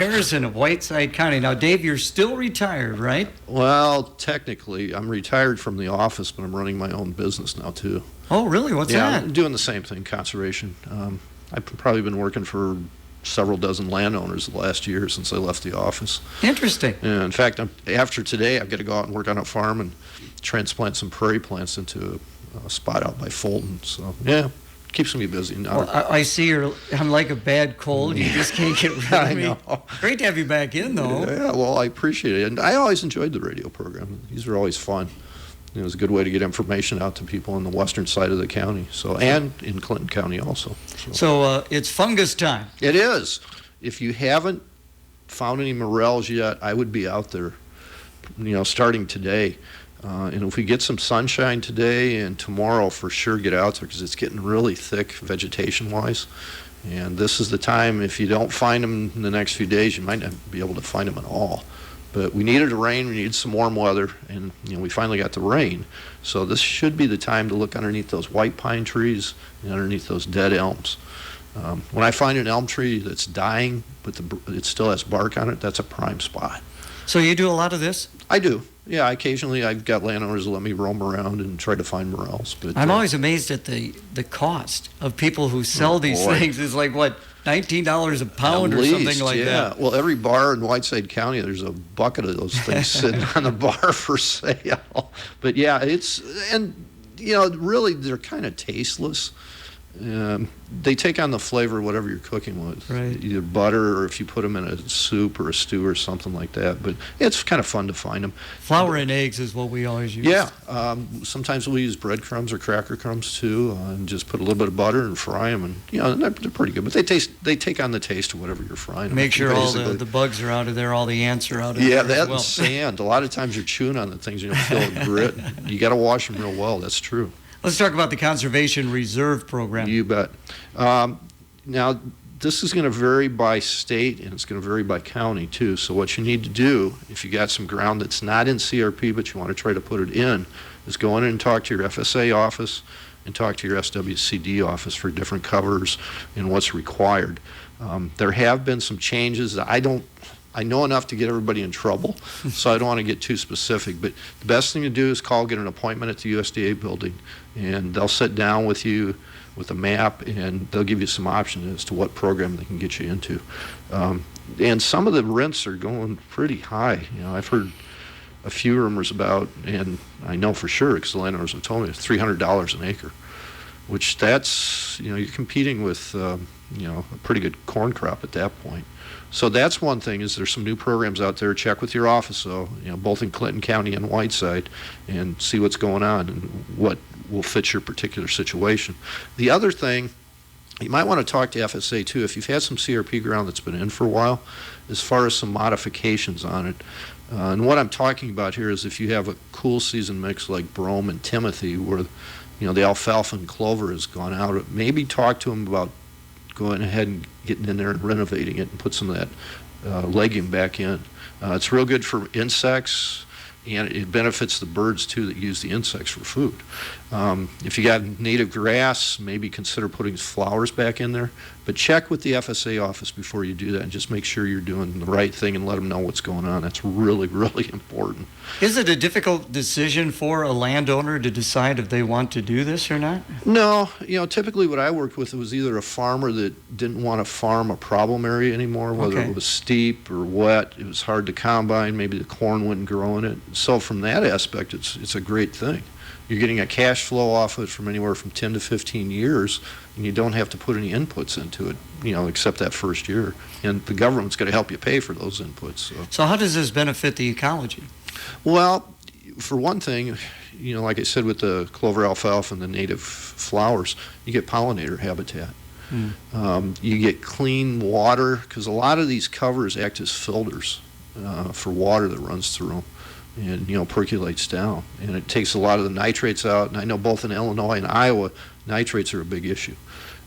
Harrison of Whiteside County. Now, Dave, you're still retired, right? Well, technically, I'm retired from the office, but I'm running my own business now, too. Oh, really? What's Yeah, that? I'm doing the same thing, conservation. I've probably been working for several dozen landowners the last year since I left the office. Interesting. And in fact, after today, I've got to go out and work on a farm and transplant some prairie plants into a spot out by Fulton. So, yeah, keeps me busy now. Well, I see I'm like a bad cold. You just can't get rid of me. I know. Great to have you back in, though. Yeah, well, I appreciate it. And I always enjoyed the radio program. These are always fun. It was a good way to get information out to people on the western side of the county, and in Clinton County also. So it's fungus time. It is. If you haven't found any morels yet, I would be out there, starting today. And if we get some sunshine today and tomorrow, for sure get out there because it's getting really thick vegetation-wise. And this is the time, if you don't find them in the next few days, you might not be able to find them at all. But we needed rain, we needed some warm weather, and we finally got the rain. So this should be the time to look underneath those white pine trees and underneath those dead elms. When I find an elm tree that's dying, but it still has bark on it, that's a prime spot. So you do a lot of this? I do. Yeah, occasionally I've got landowners that let me roam around and try to find morels. But I'm always amazed at the cost of people who sell these things. It's like, what, $19 a pound or something like that? Well, every bar in Whiteside County, there's a bucket of those things sitting on the bar for sale. But yeah, really they're kind of tasteless. They take on the flavor of whatever you're cooking with, right. Either butter or if you put them in a soup or a stew or something like that. But it's kind of fun to find them. Flour and eggs is what we always use. Yeah, sometimes we use breadcrumbs or cracker crumbs too, and just put a little bit of butter and fry them, and they're pretty good. But they take on the taste of whatever you're frying. Make sure all the bugs are out of there, all the ants are out of there. Yeah, that as well. and sand. A lot of times you're chewing on the things, feel grit. You got to wash them real well. That's true. Let's talk about the Conservation Reserve Program. You bet. Now, this is going to vary by state, and it's going to vary by county, too. So what you need to do, if you got some ground that's not in CRP, but you want to try to put it in, is go in and talk to your FSA office and talk to your SWCD office for different covers and what's required. There have been some changes that I know enough to get everybody in trouble, so I don't want to get too specific. But the best thing to do is get an appointment at the USDA building, and they'll sit down with you with a map, and they'll give you some options as to what program they can get you into. And some of the rents are going pretty high. I've heard a few rumors about, and I know for sure because the landowners have told me, it's $300 an acre, which that's, you're competing with, a pretty good corn crop at that point. So that's one thing, is there's some new programs out there. Check with your office, though, both in Clinton County and Whiteside, and see what's going on and what will fit your particular situation. The other thing, you might want to talk to FSA, too, if you've had some CRP ground that's been in for a while, as far as some modifications on it. And what I'm talking about here is if you have a cool season mix like brome and timothy, where the alfalfa and clover has gone out, maybe talk to them about going ahead and getting in there and renovating it and put some of that legume back in. It's real good for insects, and it benefits the birds too that use the insects for food. If you got native grass, maybe consider putting flowers back in there, but check with the FSA office before you do that and just make sure you're doing the right thing and let them know what's going on. That's really, really important. Is it a difficult decision for a landowner to decide if they want to do this or not? No, typically what I worked with was either a farmer that didn't want to farm a problem area anymore, whether it was steep or wet, it was hard to combine, maybe the corn wouldn't grow in it. So from that aspect, it's a great thing. You're getting a cash flow off it from anywhere from 10 to 15 years, and you don't have to put any inputs into it, except that first year. And the government's going to help you pay for those inputs. So how does this benefit the ecology? Well, for one thing, like I said, with the clover, alfalfa, and the native flowers, you get pollinator habitat. You get clean water, because a lot of these covers act as filters for water that runs through them and percolates down, and it takes a lot of the nitrates out. And I know both in Illinois and Iowa, nitrates are a big issue,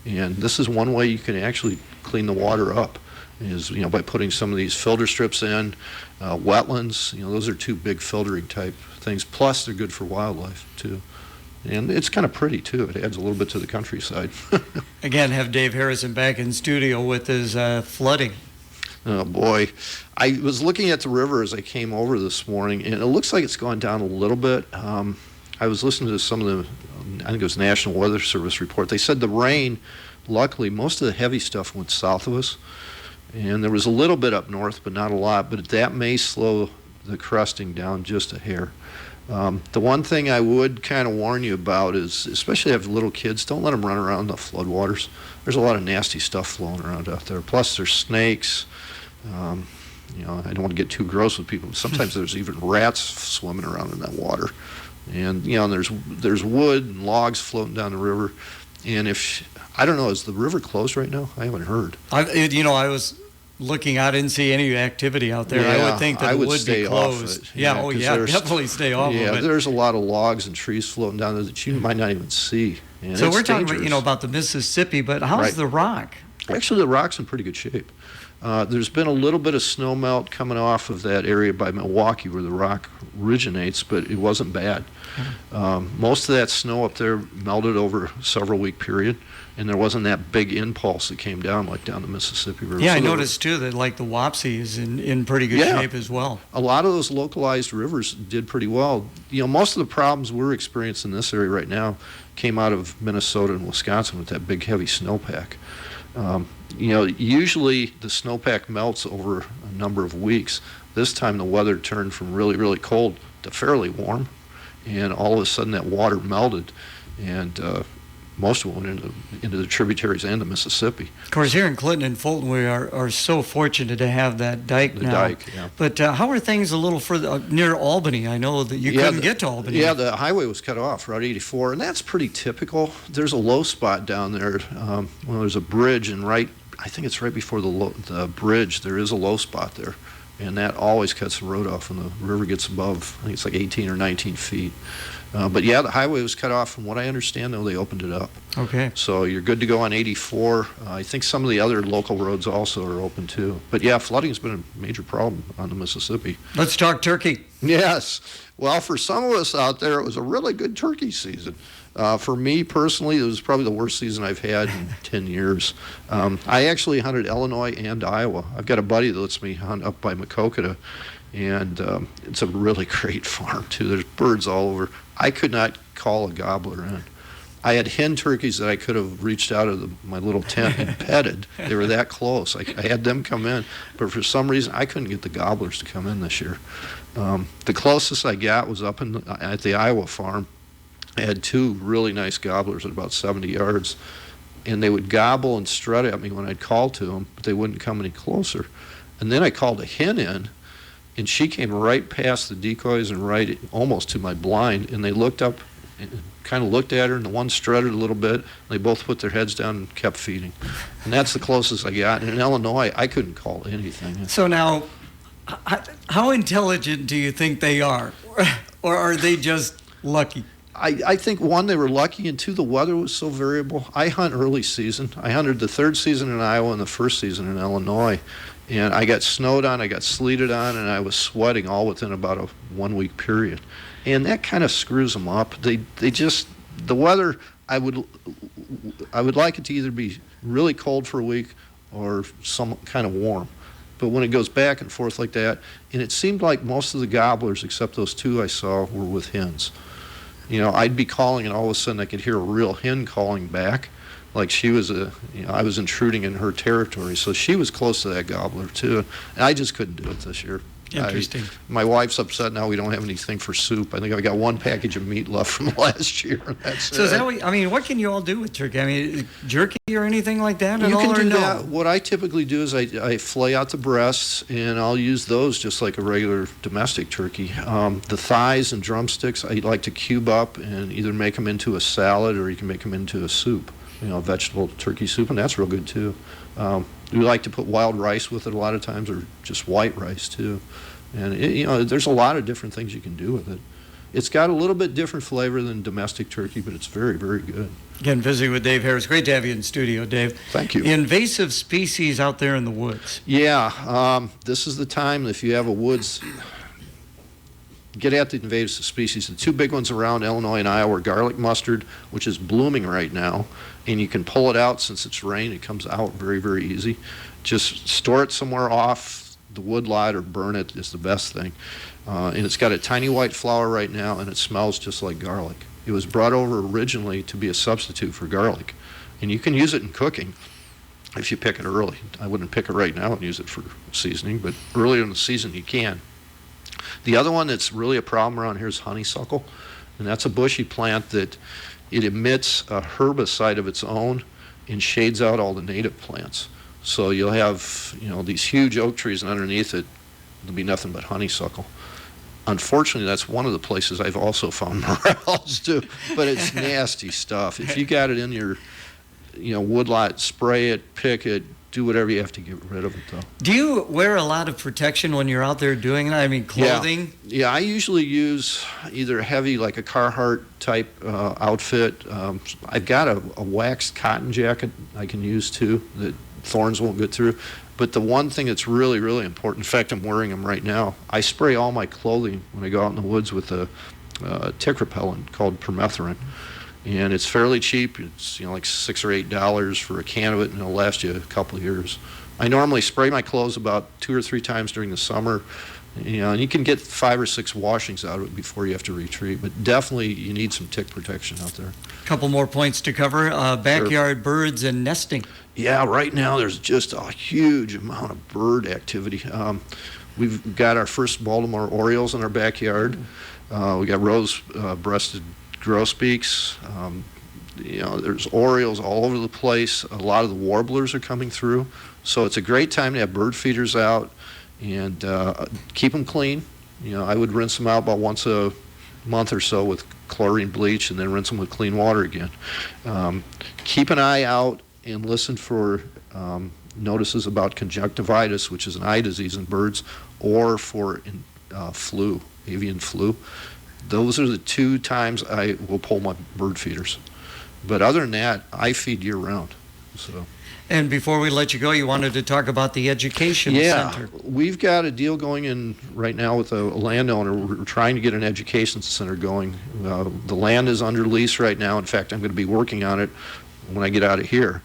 and this is one way you can actually clean the water up, is by putting some of these filter strips in. Wetlands, those are two big filtering type things, plus they're good for wildlife too. And it's kind of pretty too. It adds a little bit to the countryside. Again, have Dave Harrison back in studio with his flooding. Oh, boy. I was looking at the river as I came over this morning, and it looks like it's gone down a little bit. I was listening to some of the, I think it was National Weather Service report. They said the rain, luckily, most of the heavy stuff went south of us, and there was a little bit up north, but not a lot. But that may slow the crusting down just a hair. The one thing I would kind of warn you about is, especially if you have little kids, don't let them run around the floodwaters. There's a lot of nasty stuff flowing around out there. Plus, there's snakes. You know, I don't want to get too gross with people, but sometimes there's even rats swimming around in that water. And, you know, there's wood and logs floating down the river. And I don't know, is the river closed right now? I haven't heard. I was looking, I didn't see any activity out there. Yeah, I would think that it would be closed. Definitely stay off of it. Yeah, there's a lot of logs and trees floating down there that you might not even see. And so we're talking about the Mississippi, but how's the rock? Actually, the rock's in pretty good shape. There's been a little bit of snow melt coming off of that area by Milwaukee where the rock originates, but it wasn't bad. Most of that snow up there melted over a several-week period, and there wasn't that big impulse that came down like down the Mississippi River. Yeah, I noticed too that like the Wapsie is in pretty good shape as well. A lot of those localized rivers did pretty well. You know, most of the problems we're experiencing in this area right now came out of Minnesota and Wisconsin with that big heavy snowpack. You know, usually the snowpack melts over a number of weeks. This time the weather turned from really, really cold to fairly warm, and all of a sudden that water melted, and most of it went into the tributaries and the Mississippi. Of course, here in Clinton and Fulton, we are so fortunate to have that dike now. Dike, yeah. But how are things a little further near Albany? I know that you couldn't get to Albany. Yeah, the highway was cut off, Route 84, and that's pretty typical. There's a low spot down there. There's a bridge, and I think it's right before the bridge, there is a low spot there. And that always cuts the road off when the river gets above, I think it's like 18 or 19 feet. But yeah, the highway was cut off. From what I understand, though, they opened it up. Okay. So you're good to go on 84. I think some of the other local roads also are open, too. But yeah, flooding's been a major problem on the Mississippi. Let's talk turkey. Yes. Well, for some of us out there, it was a really good turkey season. For me personally, it was probably the worst season I've had in 10 years. I actually hunted Illinois and Iowa. I've got a buddy that lets me hunt up by Maquoketa, and it's a really great farm, too. There's birds all over. I could not call a gobbler in. I had hen turkeys that I could have reached out of my little tent and petted. They were that close. I had them come in, but for some reason, I couldn't get the gobblers to come in this year. The closest I got was up at the Iowa farm. I had two really nice gobblers at about 70 yards, and they would gobble and strut at me when I'd call to them, but they wouldn't come any closer. And then I called a hen in, and she came right past the decoys and right almost to my blind, and they looked up and kind of looked at her, and the one strutted a little bit, and they both put their heads down and kept feeding. And that's the closest I got. And in Illinois, I couldn't call anything. So now, how intelligent do you think they are? Or are they just lucky? I think, one, they were lucky, and two, the weather was so variable. I hunt early season. I hunted the third season in Iowa and the first season in Illinois. And I got snowed on, I got sleeted on, and I was sweating all within about a 1 week period. And that kind of screws them up. They just, the weather, I would like it to either be really cold for a week or some kind of warm. But when it goes back and forth like that, and it seemed like most of the gobblers, except those two I saw, were with hens. You know, I'd be calling, and all of a sudden I could hear a real hen calling back, like she was I was intruding in her territory. So she was close to that gobbler too. And I just couldn't do it this year. Interesting. My wife's upset now we don't have anything for soup. I think I got one package of meat left from last year. And that's so is that what can you all do with turkey? I mean, jerky or anything like that at you all? You can do no? that. What I typically do is I flay out the breasts, and I'll use those just like a regular domestic turkey. The thighs and drumsticks, I like to cube up and either make them into a salad or you can make them into a soup, vegetable turkey soup, and that's real good too. We like to put wild rice with it a lot of times, or just white rice too. And there's a lot of different things you can do with it. It's got a little bit different flavor than domestic turkey, but it's very, very good. Again, visiting with Dave Harris. Great to have you in studio, Dave. Thank you. Invasive species out there in the woods. Yeah, this is the time if you have a woods, get at the invasive species. The two big ones around Illinois and Iowa are garlic mustard, which is blooming right now, and you can pull it out since it's rain. It comes out very, very easy. Just store it somewhere off the woodlot or burn it is the best thing. And it's got a tiny white flower right now, and it smells just like garlic. It was brought over originally to be a substitute for garlic. And you can use it in cooking if you pick it early. I wouldn't pick it right now and use it for seasoning, but earlier in the season you can. The other one that's really a problem around here is honeysuckle, and that's a bushy plant that it emits a herbicide of its own and shades out all the native plants. So you'll have, these huge oak trees, and underneath it, there'll be nothing but honeysuckle. Unfortunately, that's one of the places I've also found morels too, but it's nasty stuff. If you got it in your, woodlot, spray it, pick it, do whatever you have to get rid of it, though. Do you wear a lot of protection when you're out there doing that? I mean, clothing? Yeah, I usually use either heavy, like a Carhartt type outfit. I've got a waxed cotton jacket I can use too that thorns won't get through. But the one thing that's really, really important, in fact, I'm wearing them right now, I spray all my clothing when I go out in the woods with a tick repellent called permethrin. And it's fairly cheap. It's like $6 or $8 for a can of it, and it'll last you a couple of years. I normally spray my clothes about 2 or 3 times during the summer, and you can get 5 or 6 washings out of it before you have to retreat. But definitely, you need some tick protection out there. A couple more points to cover. Backyard birds and nesting. Yeah, right now there's just a huge amount of bird activity. We've got our first Baltimore Orioles in our backyard. We got rose-breasted grosbeaks. There's orioles all over the place. A lot of the warblers are coming through. So it's a great time to have bird feeders out and keep them clean. I would rinse them out about once a month or so with chlorine bleach and then rinse them with clean water again. Keep an eye out and listen for notices about conjunctivitis, which is an eye disease in birds, or for flu, avian flu. Those are the 2 times I will pull my bird feeders. But other than that, I feed year-round. So. And before we let you go, you wanted to talk about the education center. Yeah, we've got a deal going in right now with a landowner. We're trying to get an education center going. The land is under lease right now. In fact, I'm going to be working on it when I get out of here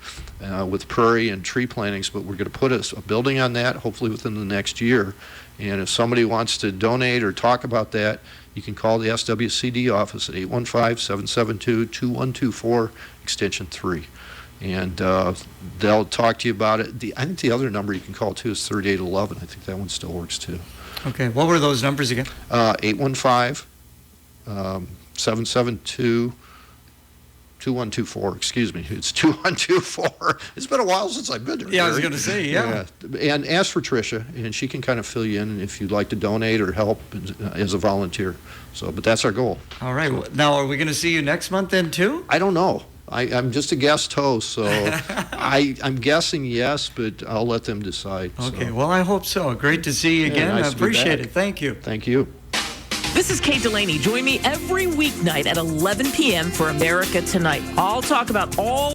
with prairie and tree plantings, but we're going to put a building on that hopefully within the next year. And if somebody wants to donate or talk about that, you can call the SWCD office at 815-772-2124, extension 3. And they'll talk to you about it. I think the other number you can call too is 3811. I think that one still works too. Okay, what were those numbers again? 815-772-2124. Excuse me, it's 2124. It's been a while since I've been there. Yeah, I was going to say, yeah. And ask for Tricia, and she can kind of fill you in if you'd like to donate or help as a volunteer. So, but that's our goal. All right. So, now, are we going to see you next month then too? I don't know. I'm just a guest host, so I'm guessing yes, but I'll let them decide. Okay, so. Well, I hope so. Great to see you again. Nice I appreciate it. Thank you. Thank you. This is Kate Delaney. Join me every weeknight at 11 p.m. for America Tonight. I'll talk about all